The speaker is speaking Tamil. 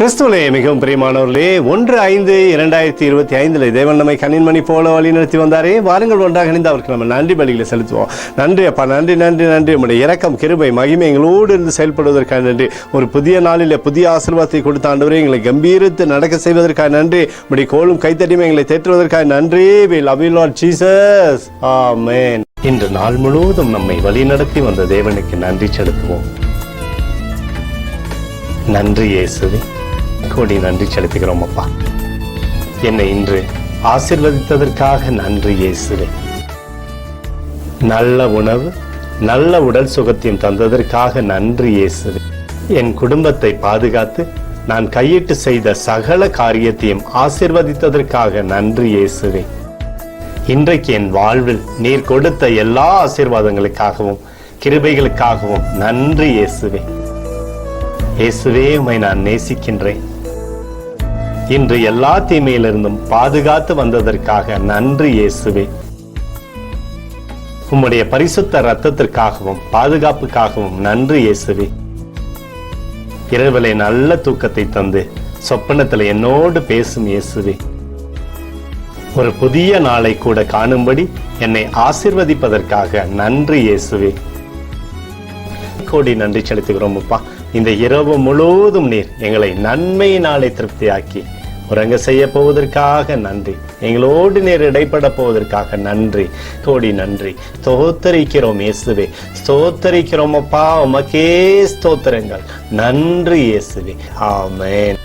கிறிஸ்துவிலே மிகவும் பிரியமானவர்களே, 1/5/2025 தேவன் நம்மை கண்ணின்மணி போல வழி நடத்தி வந்தாரே. வாருங்கள் ஒன்றாக இணைந்து அவருக்கு நம்ம நன்றி பலிகளை செலுத்துவோம். நன்றி அப்பா, நன்றி நன்றி நன்றி. உங்களுடைய இரக்கம், கிருபை, மகிமை எங்களோடு இருந்து செயல்படுவதற்காக நன்றி. ஒரு புதிய நாளில் புதிய ஆசீர்வாதத்தை கொடுத்த ஆண்டவரே, எங்களை கம்பீரித்து நடக்க செய்வதற்காக நன்றி. உங்களுடைய கோலும் கைத்தட்டியுமே எங்களை தேற்றுவதற்காக நன்றி. We love you Lord Jesus. ஆமென். இன்று நாள் முழுவதும் நம்மை வழி நடத்தி வந்த தேவனுக்கு நன்றி செலுத்துவோம். நன்றி இயேசுவே, கோடி நன்றி செலுத்துகிறோம் அப்பா. என்னை இன்று ஆசீர்வதித்ததற்காக நன்றி இயேசுவே. நல்ல உணவு, நல்ல உடல் சுகத்தையும் தந்ததற்காக நன்றி இயேசுவே. என் குடும்பத்தை பாதுகாத்து நான் கையிட்டு செய்த சகல காரியத்தையும் ஆசீர்வதித்ததற்காக நன்றி இயேசுவே. இன்றைக்கு என் வாழ்வில் நீர் கொடுத்த எல்லா ஆசீர்வாதங்களுக்காகவும் கிருபைகளுக்காகவும் நன்றி இயேசுவே. இயேசுவே, உம்மை நான் நேசிக்கின்றேன். இன்று எல்லா தீமையிலிருந்தும் பாதுகாத்து வந்ததற்காக நன்றி இயேசுவே. உம்முடைய பரிசுத்த இரத்தத்திற்காகவும் பாதுகாப்புக்காகவும் நன்றி இயேசுவே. இரவிலே நல்ல தூக்கத்தை தந்து சொப்பனத்தில் என்னோடு பேசும் இயேசுவே. ஒரு புதிய நாளை கூட காணும்படி என்னை ஆசீர்வதிப்பதற்காக நன்றி இயேசுவே. கோடி நன்றி செலுத்துகிறோம் அப்பா. இந்த இரவு முழுவதும் நீர் எங்களை நன்மையினாலே திருப்தியாக்கி உறங்க செய்ய போவதற்காக நன்றி. எங்களோடு நீர் இடைப்பட போவதற்காக நன்றி. கோடி நன்றி. ஸ்தோத்தரிக்கிறோம் இயேசுவே, ஸ்தோத்தரிக்கிறோம் அப்பா. உமக்கே ஸ்தோத்திரங்கள். நன்றி இயேசுவே. ஆமென்.